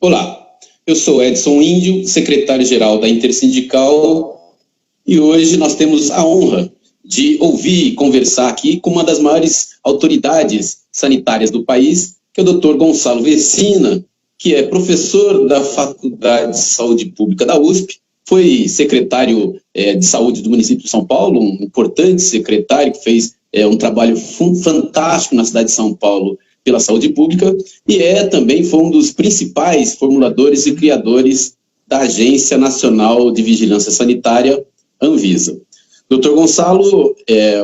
Olá, eu sou Edson Índio, secretário-geral da Intersindical, e hoje nós temos a honra de ouvir e conversar aqui com uma das maiores autoridades sanitárias do país, que é o Dr. Gonçalo Vecina, que é professor da Faculdade de Saúde Pública da USP, foi secretário de Saúde do município de São Paulo, um importante secretário que fez um trabalho fantástico na cidade de São Paulo pela saúde pública, e também foi um dos principais formuladores e criadores da Agência Nacional de Vigilância Sanitária, Anvisa. Doutor Gonçalo,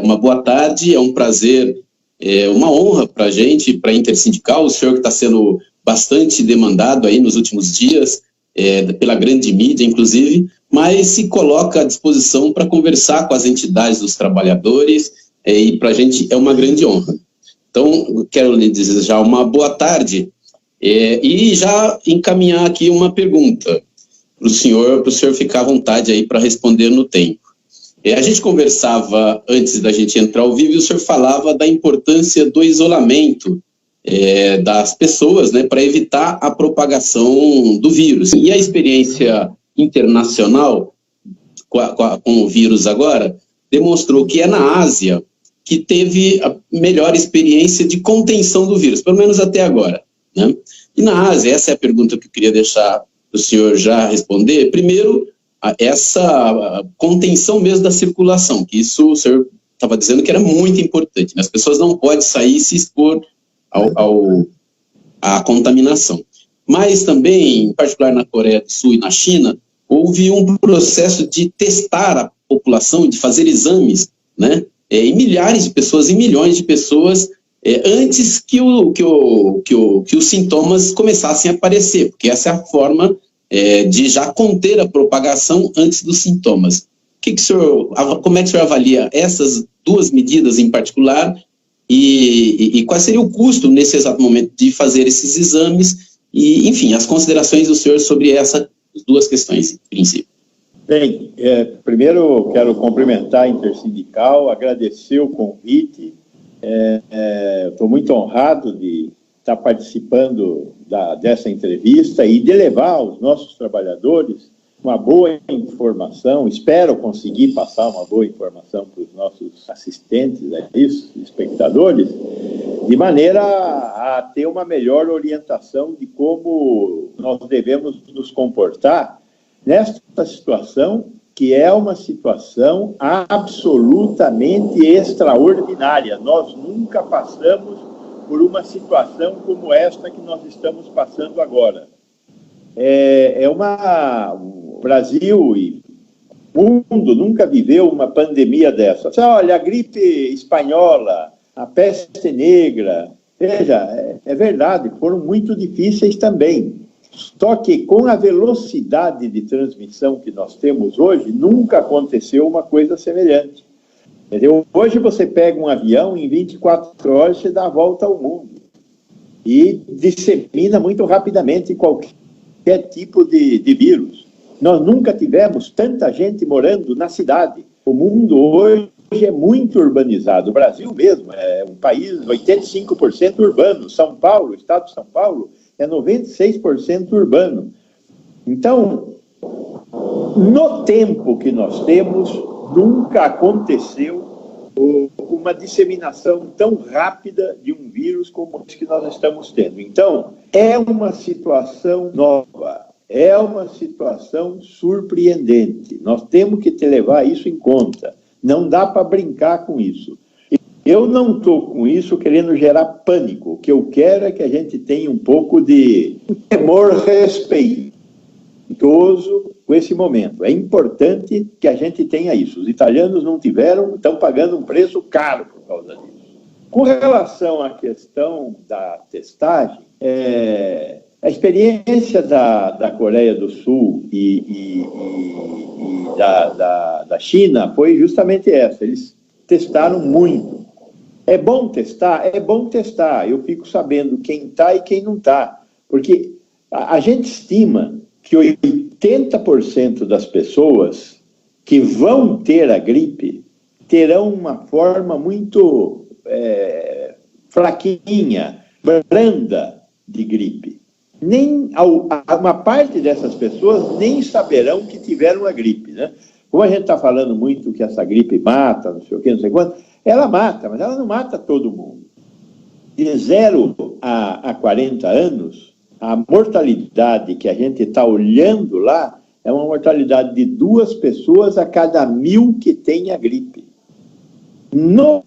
uma boa tarde, é um prazer, uma honra para a gente, para a Intersindical, o senhor que está sendo bastante demandado aí nos últimos dias, pela grande mídia, inclusive, mas se coloca à disposição para conversar com as entidades dos trabalhadores, e para a gente é uma grande honra. Então, quero lhe desejar uma boa tarde e já encaminhar aqui uma pergunta para o senhor ficar à vontade aí para responder no tempo. A gente conversava antes da gente entrar ao vivo e o senhor falava da importância do isolamento das pessoas, né, para evitar a propagação do vírus. E a experiência internacional com o vírus agora demonstrou que é na Ásia que teve a melhor experiência de contenção do vírus, pelo menos até agora, né? E na Ásia, essa é a pergunta que eu queria deixar para o senhor já responder. Primeiro, essa contenção mesmo da circulação, que isso o senhor estava dizendo que era muito importante, né? As pessoas não podem sair e se expor à contaminação. Mas também, em particular na Coreia do Sul e na China, houve um processo de testar a população, de fazer exames, né? Em milhares de pessoas, em milhões de pessoas, antes que os sintomas começassem a aparecer, porque essa é a forma de já conter a propagação antes dos sintomas. Como é que o senhor avalia essas duas medidas em particular e qual seria o custo nesse exato momento de fazer esses exames e, enfim, as considerações do senhor sobre essas duas questões, em princípio? Bem, primeiro quero cumprimentar a Intersindical, agradecer o convite. Estou muito honrado de estar participando dessa entrevista e de levar aos nossos trabalhadores uma boa informação. Espero conseguir passar uma boa informação para os nossos assistentes, espectadores, de maneira a ter uma melhor orientação de como nós devemos nos comportar nesta situação, que é uma situação absolutamente extraordinária. Nós nunca passamos por uma situação como esta que nós estamos passando agora. O Brasil e o mundo nunca viveu uma pandemia dessa. Olha, a gripe espanhola, a peste negra, veja, é verdade, foram muito difíceis também. Só que com a velocidade de transmissão que nós temos hoje, nunca aconteceu uma coisa semelhante. Entendeu? Hoje você pega um avião, em 24 horas você dá a volta ao mundo e dissemina muito rapidamente qualquer tipo de vírus. Nós nunca tivemos tanta gente morando na cidade. O mundo hoje é muito urbanizado. O Brasil mesmo é um país 85% urbano. São Paulo, o estado de São Paulo, é 96% urbano. Então, no tempo que nós temos, nunca aconteceu uma disseminação tão rápida de um vírus como esse que nós estamos tendo. Então, é uma situação nova, é uma situação surpreendente. Nós temos que levar isso em conta. Não dá para brincar com isso. Eu não estou com isso querendo gerar pânico. O que eu quero é que a gente tenha um pouco de temor respeitoso com esse momento. É importante que a gente tenha isso. Os italianos não tiveram, estão pagando um preço caro por causa disso. Com relação à questão da testagem, a experiência da Coreia do Sul e da China foi justamente essa. Eles testaram muito. É bom testar? É bom testar. Eu fico sabendo quem está e quem não está. Porque a gente estima que 80% das pessoas que vão ter a gripe terão uma forma muito fraquinha, branda de gripe. nem uma parte dessas pessoas nem saberão que tiveram a gripe, né? Como a gente está falando muito que essa gripe mata, não sei o que, não sei quanto, ela mata, mas ela não mata todo mundo. De 0 a 40 anos, a mortalidade que a gente está olhando lá é uma mortalidade de 2 pessoas a cada 1.000 que tem a gripe. No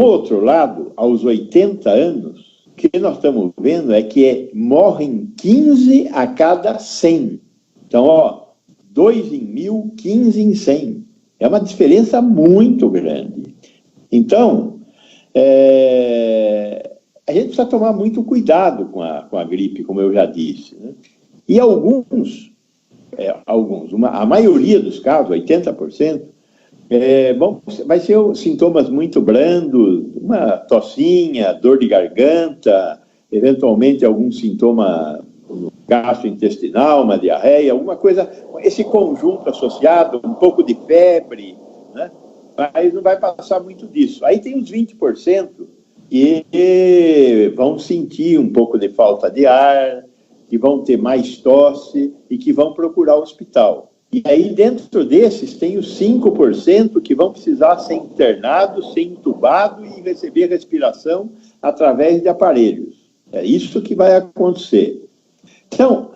outro lado, aos 80 anos, o que nós estamos vendo é que morrem 15 a cada 100. Então, 2 em 1.000, 15 em 100. É uma diferença muito grande. Então, a gente precisa tomar muito cuidado com a gripe, como eu já disse, né? E a maioria dos casos, 80%, vai ser sintomas muito brandos, uma tossinha, dor de garganta, eventualmente algum sintoma gastrointestinal, uma diarreia, alguma coisa, esse conjunto associado, um pouco de febre, né? Mas não vai passar muito disso. Aí tem os 20% que vão sentir um pouco de falta de ar, que vão ter mais tosse e que vão procurar o hospital. E aí, dentro desses, tem os 5% que vão precisar ser internados, ser intubados e receber respiração através de aparelhos. É isso que vai acontecer. Então,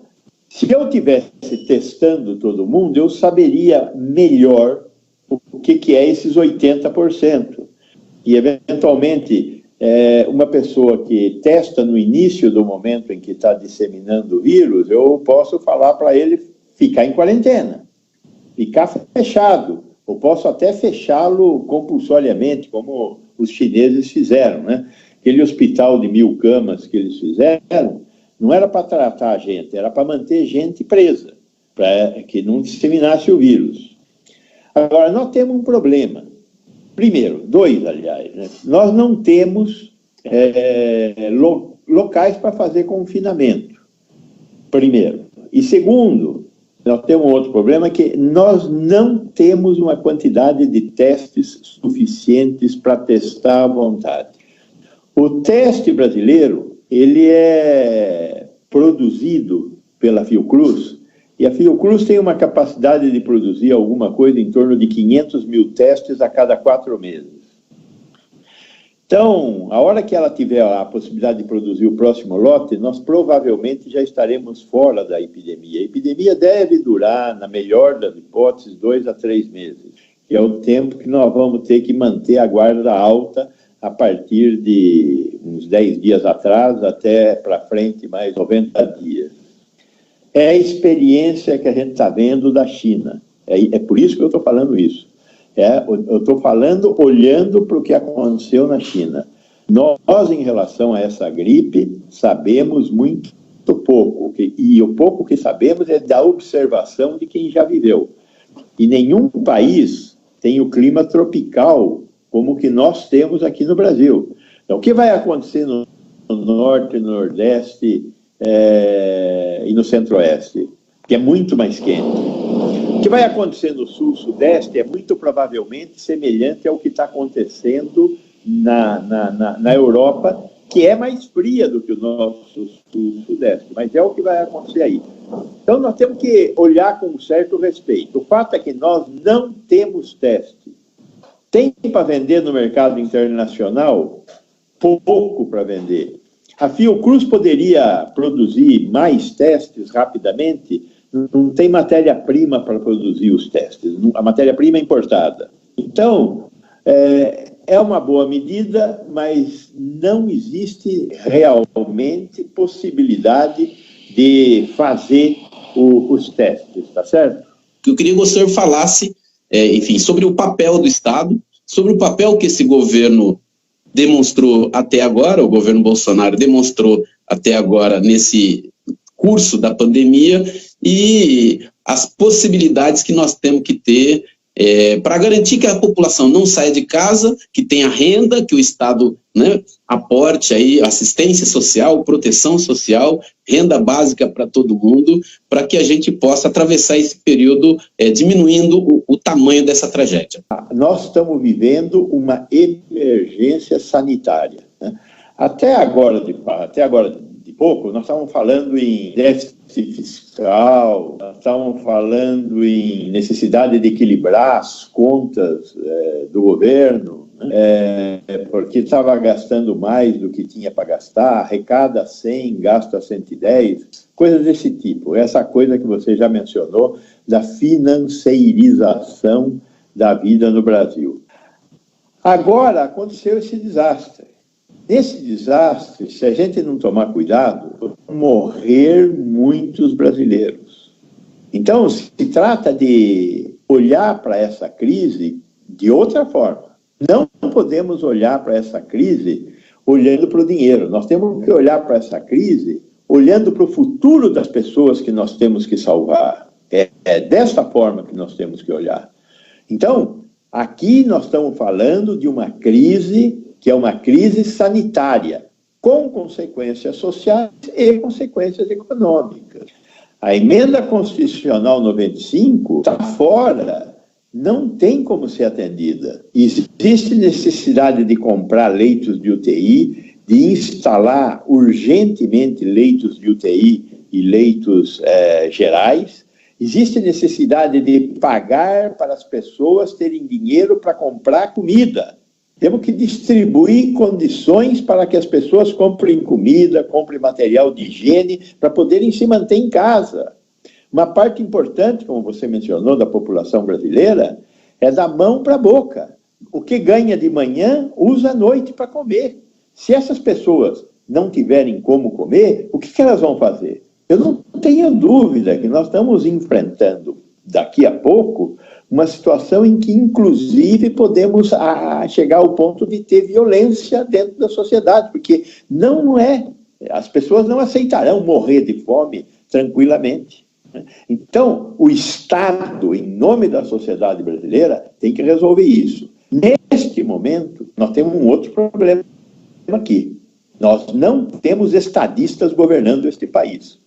se eu estivesse testando todo mundo, eu saberia melhor o que é esses 80%. E, eventualmente, uma pessoa que testa no início do momento em que está disseminando o vírus, eu posso falar para ele ficar em quarentena, ficar fechado, ou posso até fechá-lo compulsoriamente, como os chineses fizeram, né? Aquele hospital de 1.000 camas que eles fizeram, não era para tratar a gente, era para manter gente presa, para que não disseminasse o vírus. Agora, nós temos um problema. Primeiro, 2, aliás, né? Nós não temos locais para fazer confinamento, primeiro. E segundo, nós temos um outro problema, que nós não temos uma quantidade de testes suficientes para testar à vontade. O teste brasileiro, ele é produzido pela Fiocruz, e a Fiocruz tem uma capacidade de produzir alguma coisa em torno de 500 mil testes a cada 4 meses. Então, a hora que ela tiver a possibilidade de produzir o próximo lote, nós provavelmente já estaremos fora da epidemia. A epidemia deve durar, na melhor das hipóteses, 2 a 3 meses, que é o tempo que nós vamos ter que manter a guarda alta a partir de uns 10 dias atrás até para frente, mais 90 dias. É a experiência que a gente está vendo da China. É por isso que eu estou falando isso. Eu estou falando, olhando para o que aconteceu na China. Nós, em relação a essa gripe, sabemos muito pouco. E o pouco que sabemos é da observação de quem já viveu. E nenhum país tem o clima tropical como o que nós temos aqui no Brasil. Então, o que vai acontecer no Norte, no Nordeste e no Centro-Oeste? Que é muito mais quente. O que vai acontecer no Sul, Sudeste é muito provavelmente semelhante ao que está acontecendo na Europa, que é mais fria do que o nosso Sul, Sudeste, mas é o que vai acontecer aí. Então nós temos que olhar com um certo respeito. O fato é que nós não temos teste. Tem para vender no mercado internacional? Pouco para vender. A Fiocruz poderia produzir mais testes rapidamente? Não tem matéria-prima para produzir os testes, a matéria-prima é importada. Então, é uma boa medida, mas não existe realmente possibilidade de fazer os testes, tá certo? Eu queria que o senhor falasse, enfim, sobre o papel do Estado, sobre o papel que esse governo demonstrou até agora, o governo Bolsonaro demonstrou até agora nesse curso da pandemia, e as possibilidades que nós temos que ter para garantir que a população não saia de casa, que tenha renda, que o Estado, né, aporte aí assistência social, proteção social, renda básica para todo mundo, para que a gente possa atravessar esse período diminuindo o tamanho dessa tragédia. Nós estamos vivendo uma emergência sanitária, né? Até agora de pouco, nós estávamos falando em déficit fiscal, nós estávamos falando em necessidade de equilibrar as contas do governo, porque estava gastando mais do que tinha para gastar, arrecada 100, gasta 110, coisas desse tipo. Essa coisa que você já mencionou, da financeirização da vida no Brasil. Agora aconteceu esse desastre. Nesse desastre, se a gente não tomar cuidado, vão morrer muitos brasileiros. Então, se trata de olhar para essa crise de outra forma. Não podemos olhar para essa crise olhando para o dinheiro. Nós temos que olhar para essa crise olhando para o futuro das pessoas que nós temos que salvar. É dessa forma que nós temos que olhar. Então, aqui nós estamos falando de uma crise que é uma crise sanitária, com consequências sociais e consequências econômicas. A emenda constitucional 95 está fora, não tem como ser atendida. Existe necessidade de comprar leitos de UTI, de instalar urgentemente leitos de UTI e leitos gerais. Existe necessidade de pagar para as pessoas terem dinheiro para comprar comida. Temos que distribuir condições para que as pessoas comprem comida, comprem material de higiene, para poderem se manter em casa. Uma parte importante, como você mencionou, da população brasileira, é da mão para a boca. O que ganha de manhã, usa à noite para comer. Se essas pessoas não tiverem como comer, o que elas vão fazer? Eu não tenho dúvida que nós estamos enfrentando, daqui a pouco, uma situação em que, inclusive, podemos chegar ao ponto de ter violência dentro da sociedade, porque as pessoas não aceitarão morrer de fome tranquilamente. Então, o Estado, em nome da sociedade brasileira, tem que resolver isso. Neste momento, nós temos um outro problema aqui. Nós não temos estadistas governando este país.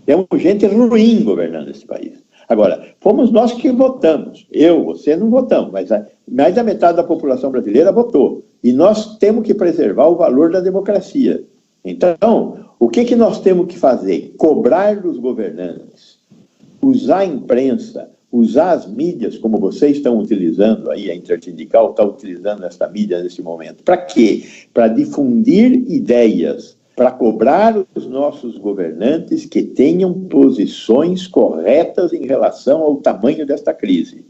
Temos gente ruim governando este país. Agora, fomos nós que votamos. Eu, você não votamos, mas mais da metade da população brasileira votou. E nós temos que preservar o valor da democracia. Então, o que nós temos que fazer? Cobrar dos governantes, usar a imprensa, usar as mídias, como vocês estão utilizando aí, a Intersindical está utilizando essa mídia nesse momento. Para quê? Para difundir ideias, para cobrar os nossos governantes que tenham posições corretas em relação ao tamanho desta crise.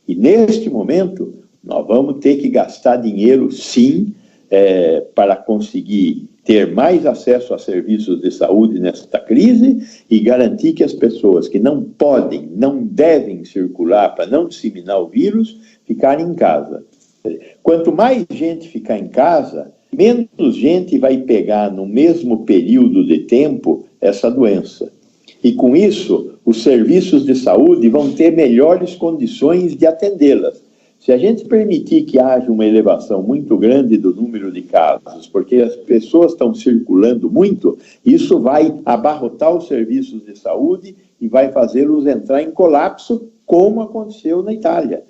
E, neste momento, nós vamos ter que gastar dinheiro, sim, para conseguir ter mais acesso a serviços de saúde nesta crise e garantir que as pessoas que não podem, não devem circular para não disseminar o vírus, ficarem em casa. Quanto mais gente ficar em casa, menos gente vai pegar no mesmo período de tempo essa doença. E com isso, os serviços de saúde vão ter melhores condições de atendê-las. Se a gente permitir que haja uma elevação muito grande do número de casos, porque as pessoas estão circulando muito, isso vai abarrotar os serviços de saúde e vai fazê-los entrar em colapso, como aconteceu na Itália.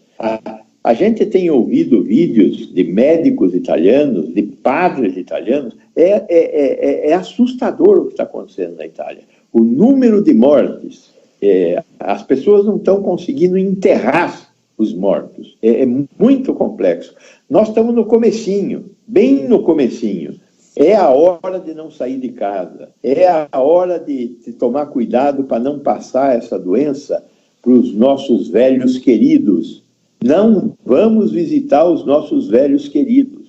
A gente tem ouvido vídeos de médicos italianos, de padres italianos, é assustador o que está acontecendo na Itália. O número de mortes, as pessoas não estão conseguindo enterrar os mortos. É muito complexo. Nós estamos no comecinho, bem no comecinho. É a hora de não sair de casa. É a hora de tomar cuidado para não passar essa doença para os nossos velhos queridos. Não vamos visitar os nossos velhos queridos.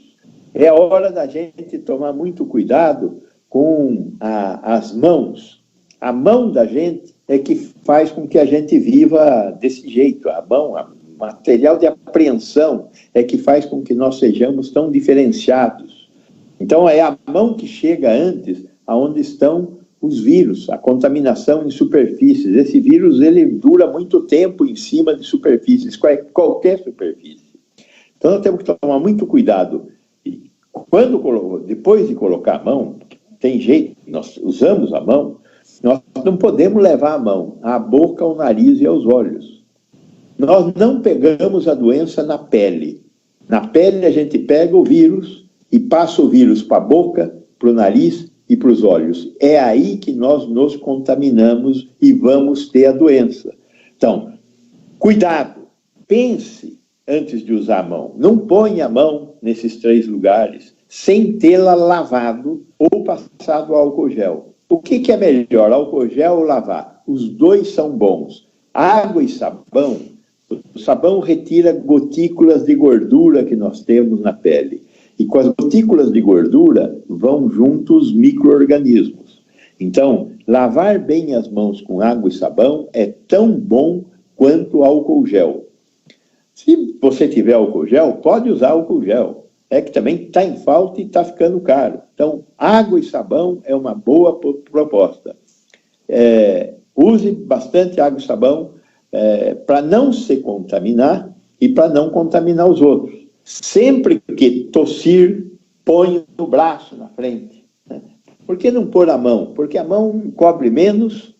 É a hora da gente tomar muito cuidado com as mãos. A mão da gente é que faz com que a gente viva desse jeito. A mão, o material de apreensão é que faz com que nós sejamos tão diferenciados. Então, é a mão que chega antes aonde estão os vírus, a contaminação em superfícies. Esse vírus, ele dura muito tempo em cima de superfícies, qualquer superfície. Então, nós temos que tomar muito cuidado. E depois de colocar a mão, tem jeito, nós usamos a mão, nós não podemos levar a mão à boca, ao nariz e aos olhos. Nós não pegamos a doença na pele. Na pele, a gente pega o vírus e passa o vírus para a boca, para o nariz e para os olhos. É aí que nós nos contaminamos e vamos ter a doença. Então, cuidado, pense antes de usar a mão. Não ponha a mão nesses 3 lugares sem tê-la lavado ou passado álcool gel. O que é melhor, álcool gel ou lavar? Os 2 são bons. Água e sabão, o sabão retira gotículas de gordura que nós temos na pele. E com as gotículas de gordura vão junto os micro-organismos. Então, lavar bem as mãos com água e sabão é tão bom quanto álcool gel. Se você tiver álcool gel, pode usar álcool gel. É que também está em falta e está ficando caro. Então, água e sabão é uma boa proposta. Use bastante água e sabão para não se contaminar e para não contaminar os outros. Sempre que tossir, põe o braço na frente. Né? Por que não pôr a mão? Porque a mão cobre menos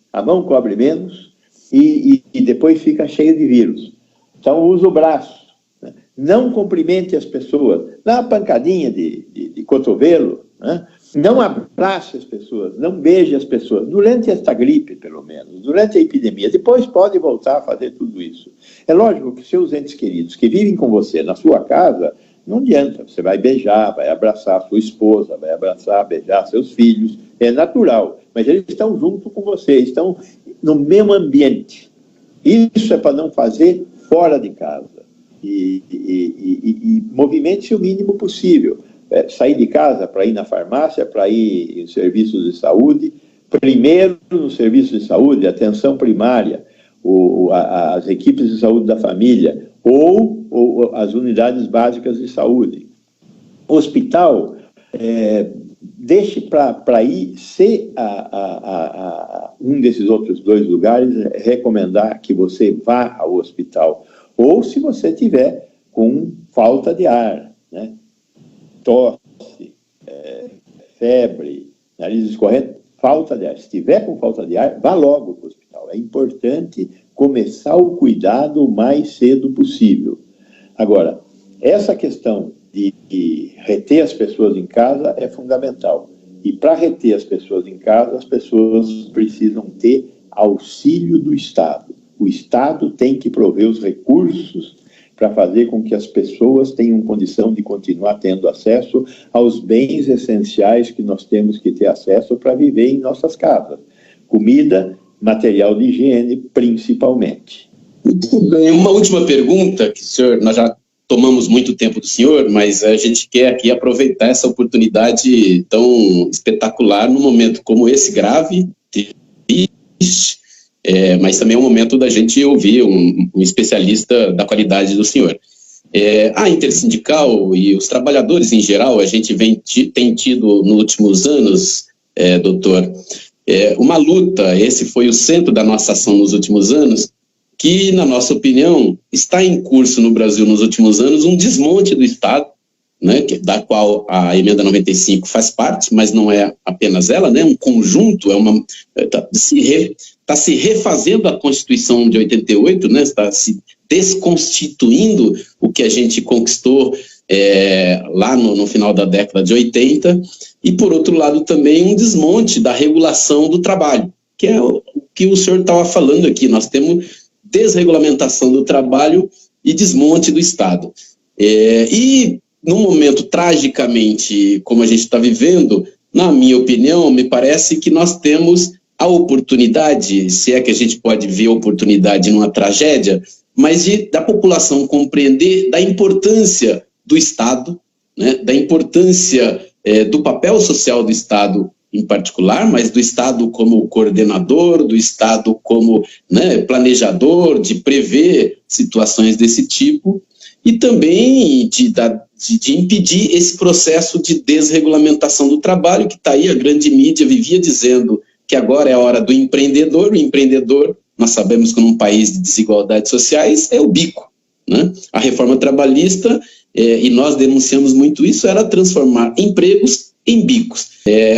e depois fica cheio de vírus. Então, usa o braço. Né? Não cumprimente as pessoas. Dá uma pancadinha de cotovelo. Né? Não abrace as pessoas. Não beije as pessoas. Durante esta gripe, pelo menos. Durante a epidemia. Depois pode voltar a fazer tudo isso. É lógico que seus entes queridos que vivem com você na sua casa, não adianta. Você vai beijar, vai abraçar sua esposa, vai abraçar, beijar seus filhos. É natural. Mas eles estão junto com você. Estão no mesmo ambiente. Isso é para não fazer fora de casa. E movimente-se o mínimo possível. Sair de casa para ir na farmácia, para ir em serviços de saúde. Primeiro, no serviço de saúde, atenção primária, as equipes de saúde da família ou as unidades básicas de saúde. Hospital, deixe para ir, se um desses outros 2 lugares recomendar que você vá ao hospital. Ou se você tiver com falta de ar, né? Tosse, febre, nariz escorrendo, falta de ar. Se tiver com falta de ar, vá logo para o hospital. É importante começar o cuidado o mais cedo possível. Agora, essa questão de reter as pessoas em casa é fundamental. E para reter as pessoas em casa, as pessoas precisam ter auxílio do Estado. O Estado tem que prover os recursos para fazer com que as pessoas tenham condição de continuar tendo acesso aos bens essenciais que nós temos que ter acesso para viver em nossas casas. Comida, material de higiene, principalmente. Muito bem. Uma última pergunta, que senhor, nós já tomamos muito tempo do senhor, mas a gente quer aqui aproveitar essa oportunidade tão espetacular num momento como esse, grave, triste, mas também é um momento da gente ouvir um especialista da qualidade do senhor. A intersindical e os trabalhadores em geral, a gente tem tido nos últimos anos, doutor, uma luta, esse foi o centro da nossa ação nos últimos anos, que, na nossa opinião, está em curso no Brasil nos últimos anos um desmonte do Estado, né, da qual a emenda 95 faz parte, mas não é apenas ela, né, um conjunto, está se refazendo a Constituição de 88, né, está se desconstituindo o que a gente conquistou lá no final da década de 80, e, por outro lado, também um desmonte da regulação do trabalho, que é o que o senhor estava falando aqui. Nós temos desregulamentação do trabalho e desmonte do Estado. E, num momento tragicamente como a gente está vivendo, na minha opinião, me parece que nós temos a oportunidade, se é que a gente pode ver oportunidade numa tragédia, mas da população compreender da importância do Estado, né, da importância do papel social do Estado em particular, mas do Estado como coordenador, do Estado como, né, planejador, de prever situações desse tipo, e também de impedir esse processo de desregulamentação do trabalho, que está aí, a grande mídia vivia dizendo que agora é a hora do empreendedor. O empreendedor, nós sabemos que num país de desigualdades sociais, é o bico, né? A reforma trabalhista, e nós denunciamos muito isso, era transformar empregos em bicos.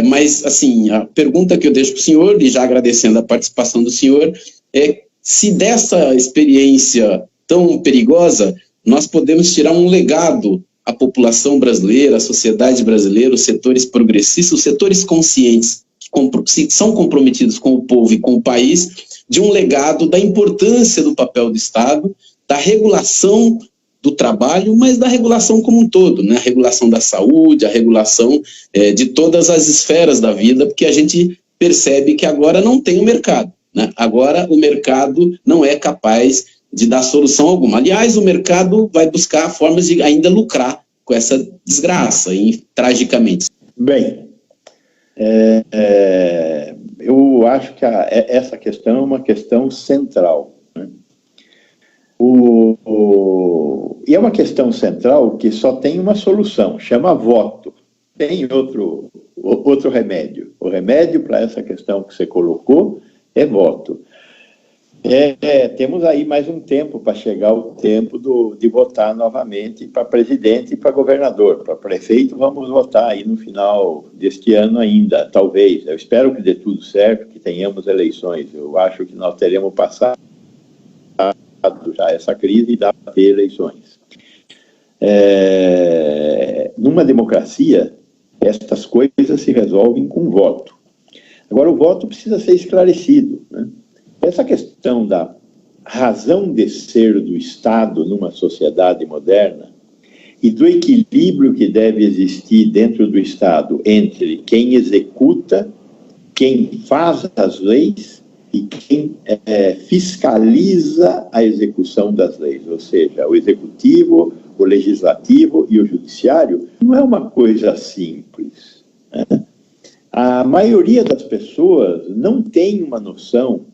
Mas, assim, a pergunta que eu deixo para o senhor, e já agradecendo a participação do senhor, é se dessa experiência tão perigosa nós podemos tirar um legado a população brasileira, a sociedade brasileira, os setores progressistas, os setores conscientes, que são comprometidos com o povo e com o país, de um legado da importância do papel do Estado, da regulação do trabalho, mas da regulação como um todo, né? A regulação da saúde, a regulação de todas as esferas da vida, porque a gente percebe que agora não tem o mercado, né? Agora o mercado não é capaz de dar solução alguma. Aliás, o mercado vai buscar formas de ainda lucrar com essa desgraça, tragicamente. Bem, eu acho que essa questão é uma questão central, né? E é uma questão central que só tem uma solução, chama voto. Tem outro remédio. O remédio para essa questão que você colocou é voto. Temos aí mais um tempo para chegar o tempo de votar novamente para presidente e para governador. Para prefeito, vamos votar aí no final deste ano ainda, talvez. Eu espero que dê tudo certo, que tenhamos eleições. Eu acho que nós teremos passado já essa crise e dá para ter eleições. Numa democracia, estas coisas se resolvem com voto. Agora, o voto precisa ser esclarecido, né? Essa questão da razão de ser do Estado numa sociedade moderna e do equilíbrio que deve existir dentro do Estado entre quem executa, quem faz as leis e quem fiscaliza a execução das leis, ou seja, o executivo, o legislativo e o judiciário, não é uma coisa simples, né? A maioria das pessoas não tem uma noção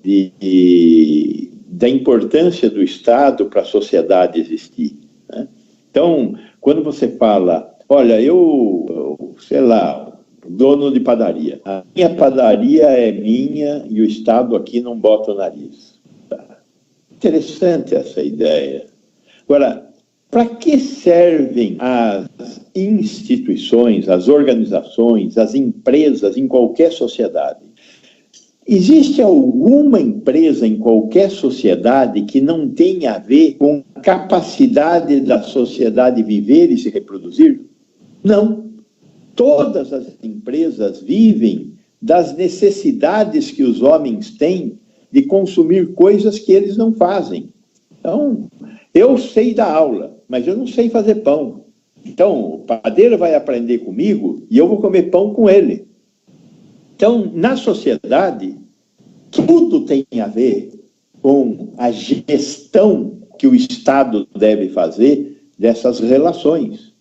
da importância do Estado para a sociedade existir, né? Então, quando você fala, olha, sei lá, dono de padaria, a minha padaria é minha e o Estado aqui não bota o nariz. Interessante essa ideia. Agora, para que servem as instituições, as organizações, as empresas em qualquer sociedade? Existe alguma empresa em qualquer sociedade que não tenha a ver com a capacidade da sociedade viver e se reproduzir? Não. Todas as empresas vivem das necessidades que os homens têm de consumir coisas que eles não fazem. Então, eu sei dar aula, mas eu não sei fazer pão. Então, o padeiro vai aprender comigo e eu vou comer pão com ele. Então, na sociedade, tudo tem a ver com a gestão que o Estado deve fazer dessas relações.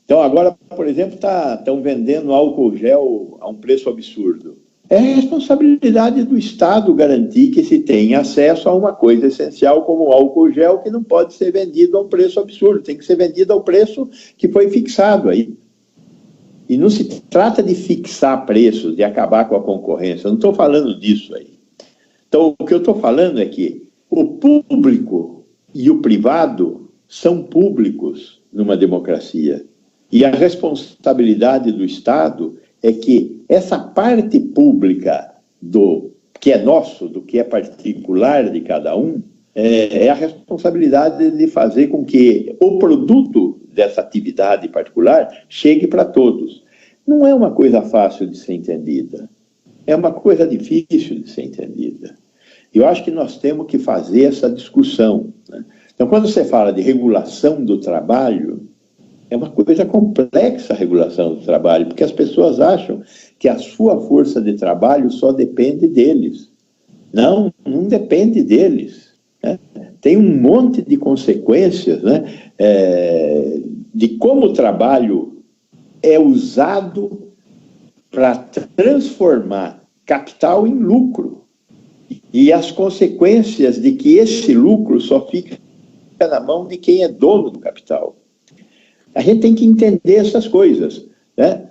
Então, agora, por exemplo, estão vendendo álcool gel a um preço absurdo. É responsabilidade do Estado garantir que se tenha acesso a uma coisa essencial como o álcool gel, que não pode ser vendido a um preço absurdo, tem que ser vendido ao preço que foi fixado aí. E não se trata de fixar preços, de acabar com a concorrência, eu não estou falando disso aí. Então, o que eu estou falando é que o público e o privado são públicos numa democracia. E a responsabilidade do Estado é que essa parte pública do que é nosso, do que é particular de cada um, é a responsabilidade de fazer com que o produto dessa atividade particular chegue para todos. Não é uma coisa fácil de ser entendida, é uma coisa difícil de ser entendida. Eu acho que nós temos que fazer essa discussão, né? Então, quando você fala de regulação do trabalho, é uma coisa complexa a regulação do trabalho, porque as pessoas acham que a sua força de trabalho só depende deles. Não depende deles, né? Tem um monte de consequências, né? De como o trabalho é usado para transformar capital em lucro. E as consequências de que esse lucro só fica na mão de quem é dono do capital. A gente tem que entender essas coisas, né?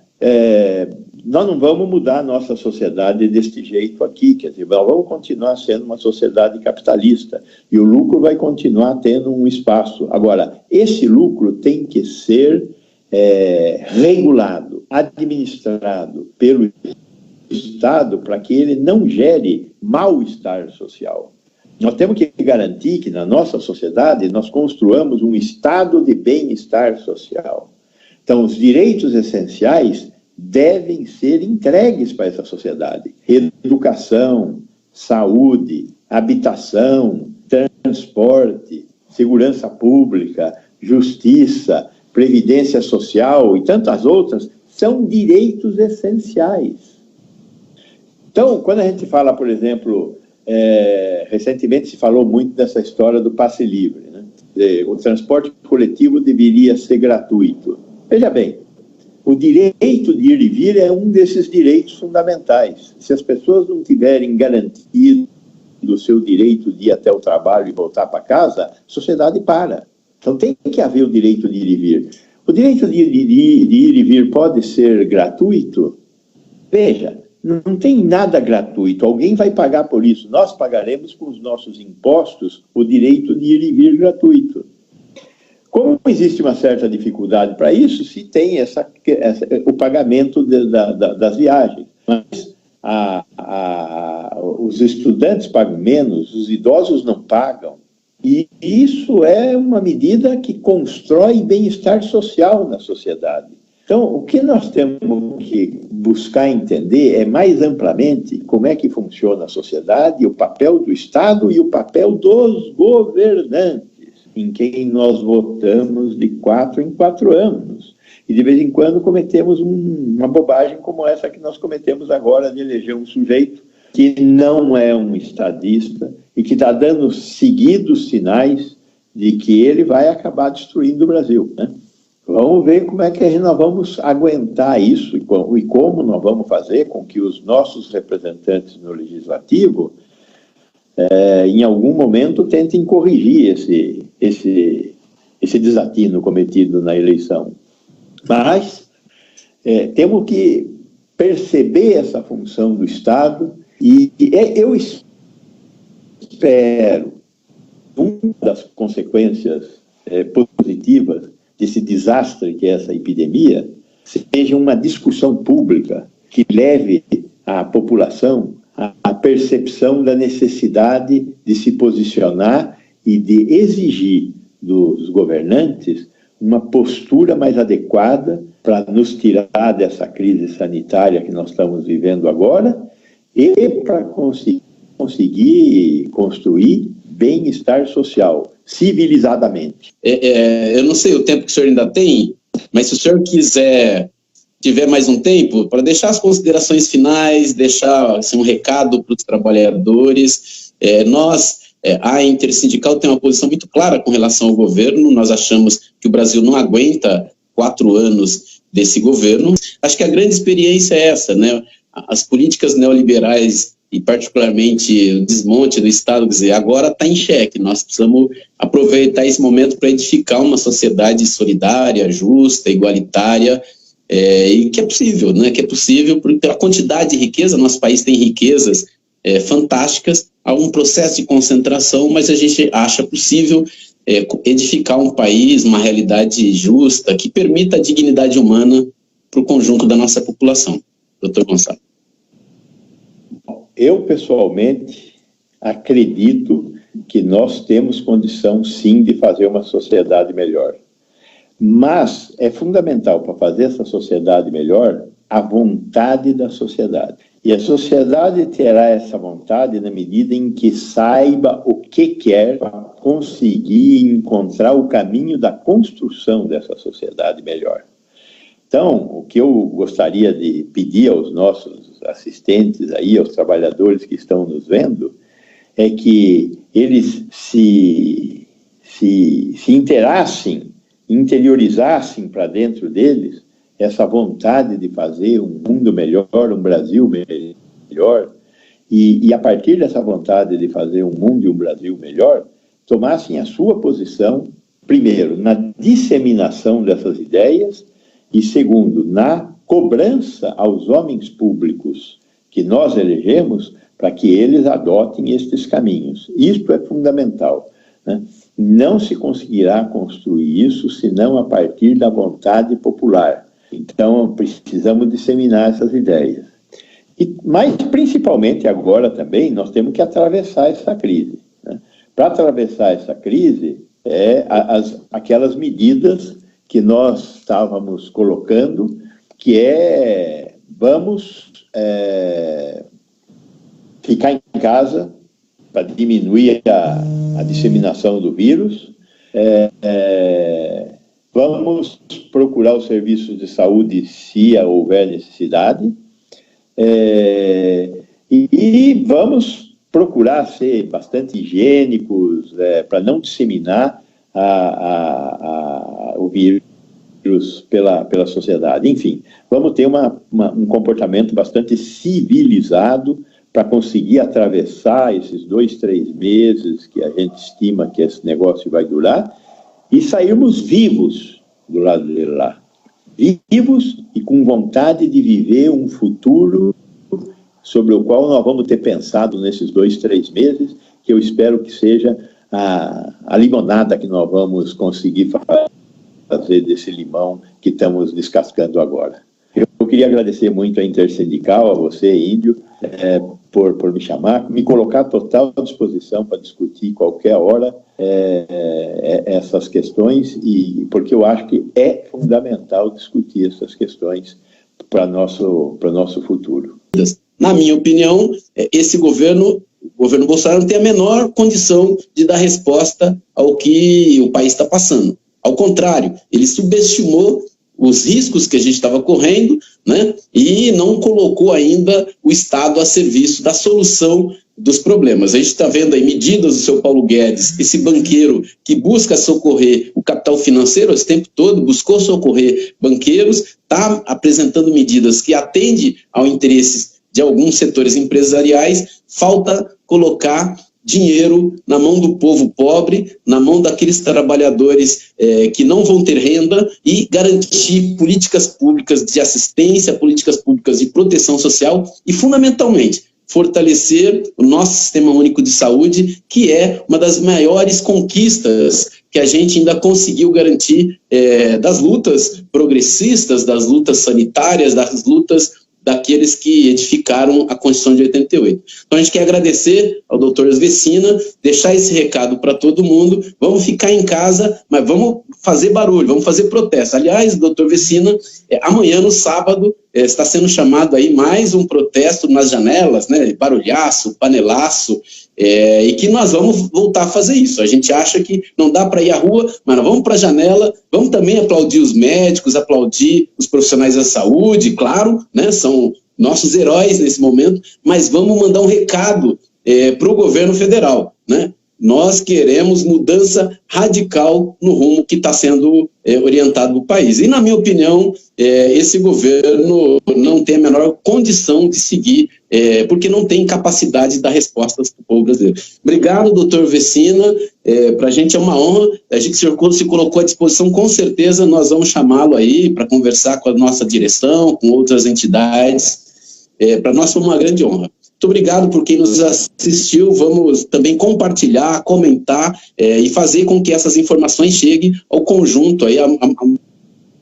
Nós não vamos mudar a nossa sociedade deste jeito aqui, quer dizer, nós vamos continuar sendo uma sociedade capitalista e o lucro vai continuar tendo um espaço. Agora, esse lucro tem que ser regulado, administrado pelo Estado para que ele não gere mal-estar social. Nós temos que garantir que na nossa sociedade nós construamos um estado de bem-estar social. Então, os direitos essenciais devem ser entregues para essa sociedade. Educação, saúde, habitação, transporte, segurança pública, justiça, previdência social e tantas outras são direitos essenciais. Então, quando a gente fala, por exemplo, recentemente se falou muito dessa história do passe livre, né? O transporte coletivo deveria ser gratuito. Veja bem, o direito de ir e vir é um desses direitos fundamentais. Se as pessoas não tiverem garantido o seu direito de ir até o trabalho e voltar para casa, a sociedade para. Então tem que haver o direito de ir e vir. O direito de ir e vir pode ser gratuito? Veja, não tem nada gratuito. Alguém vai pagar por isso. Nós pagaremos com os nossos impostos o direito de ir e vir gratuito. Como existe uma certa dificuldade para isso, se tem o pagamento das viagens. Mas os estudantes pagam menos, os idosos não pagam. E isso é uma medida que constrói bem-estar social na sociedade. Então, o que nós temos que buscar entender é mais amplamente como é que funciona a sociedade, o papel do Estado e o papel dos governantes, em quem nós votamos de 4 em 4 anos. E de vez em quando cometemos uma bobagem como essa que nós cometemos agora, de eleger um sujeito que não é um estadista e que está dando seguidos sinais de que ele vai acabar destruindo o Brasil, né? Vamos ver como é que nós vamos aguentar isso e como nós vamos fazer com que os nossos representantes no Legislativo, em algum momento, tentem corrigir esse desatino cometido na eleição. Mas temos que perceber essa função do Estado e eu espero uma das consequências positivas desse desastre que é essa epidemia seja uma discussão pública que leve a população à percepção da necessidade de se posicionar e de exigir dos governantes uma postura mais adequada para nos tirar dessa crise sanitária que nós estamos vivendo agora e para conseguir construir bem-estar social, civilizadamente. Eu não sei o tempo que o senhor ainda tem, mas se o senhor tiver mais um tempo, para deixar as considerações finais, deixar assim, um recado para os trabalhadores, a Intersindical tem uma posição muito clara com relação ao governo. Nós achamos que o Brasil não aguenta 4 anos desse governo. Acho que a grande experiência é essa, né? As políticas neoliberais e particularmente o desmonte do Estado, quer dizer, agora está em xeque. Nós precisamos aproveitar esse momento para edificar uma sociedade solidária, justa, igualitária, e que é possível, né? Que é possível pela quantidade de riqueza. Nosso país tem riquezas fantásticas, há um processo de concentração, mas a gente acha possível edificar um país, uma realidade justa, que permita a dignidade humana para o conjunto da nossa população. Doutor Gonçalo. Eu, pessoalmente, acredito que nós temos condição, sim, de fazer uma sociedade melhor. Mas é fundamental para fazer essa sociedade melhor a vontade da sociedade. E a sociedade terá essa vontade na medida em que saiba o que quer para conseguir encontrar o caminho da construção dessa sociedade melhor. Então, o que eu gostaria de pedir aos nossos assistentes aí, aos trabalhadores que estão nos vendo, é que eles se interassem, interiorizassem para dentro deles essa vontade de fazer um mundo melhor, um Brasil melhor, e a partir dessa vontade de fazer um mundo e um Brasil melhor, tomassem a sua posição, primeiro, na disseminação dessas ideias, e segundo, na cobrança aos homens públicos que nós elegemos para que eles adotem estes caminhos. Isto é fundamental, né? Não se conseguirá construir isso senão a partir da vontade popular. Então, precisamos disseminar essas ideias. Mas, principalmente agora também, nós temos que atravessar essa crise, né? para atravessar essa crise aquelas medidas que nós estávamos colocando, que vamos ficar em casa para diminuir a disseminação do vírus, vamos procurar os serviços de saúde se houver necessidade, e vamos procurar ser bastante higiênicos para não disseminar o vírus pela sociedade. Enfim, vamos ter um comportamento bastante civilizado para conseguir atravessar esses 2, 3 meses que a gente estima que esse negócio vai durar e sairmos vivos do lado de lá. Vivos e com vontade de viver um futuro sobre o qual nós vamos ter pensado nesses 2, 3 meses, que eu espero que seja a limonada que nós vamos conseguir fazer desse limão que estamos descascando agora. Eu queria agradecer muito a Intersindical, a você, Índio, por me chamar, me colocar à total disposição para discutir qualquer hora essas questões, e porque eu acho que é fundamental discutir essas questões para nosso futuro. Na minha opinião, esse governo, o governo Bolsonaro, não tem a menor condição de dar resposta ao que o país está passando. Ao contrário, ele subestimou os riscos que a gente estava correndo, né, e não colocou ainda o Estado a serviço da solução dos problemas. A gente está vendo aí medidas do seu Paulo Guedes, esse banqueiro que busca socorrer o capital financeiro esse tempo todo, buscou socorrer banqueiros, está apresentando medidas que atendem ao interesse de alguns setores empresariais. Falta colocar dinheiro na mão do povo pobre, na mão daqueles trabalhadores que não vão ter renda, e garantir políticas públicas de assistência, políticas públicas de proteção social e, fundamentalmente, fortalecer o nosso Sistema Único de Saúde, que é uma das maiores conquistas que a gente ainda conseguiu garantir das lutas progressistas, das lutas sanitárias, das lutas daqueles que edificaram a Constituição de 88. Então a gente quer agradecer ao doutor Vecina, deixar esse recado para todo mundo. Vamos ficar em casa, mas vamos fazer barulho, vamos fazer protesto. Aliás, doutor Vecina, amanhã no sábado está sendo chamado aí mais um protesto nas janelas, né, barulhaço, panelaço, e que nós vamos voltar a fazer isso. A gente acha que não dá para ir à rua, mas nós vamos para a janela, vamos também aplaudir os médicos, aplaudir os profissionais da saúde, claro, né, são nossos heróis nesse momento, mas vamos mandar um recado para o governo federal, né? Nós queremos mudança radical no rumo que está sendo orientado no país. E, na minha opinião, esse governo não tem a menor condição de seguir, porque não tem capacidade de dar respostas para o povo brasileiro. Obrigado, doutor Vecina. Para a gente é uma honra. A gente se colocou à disposição, com certeza nós vamos chamá-lo aí para conversar com a nossa direção, com outras entidades. Para nós foi uma grande honra. Muito obrigado por quem nos assistiu. Vamos também compartilhar, comentar e fazer com que essas informações cheguem ao conjunto, aí, a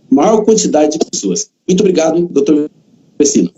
maior quantidade de pessoas. Muito obrigado, doutor Vecina.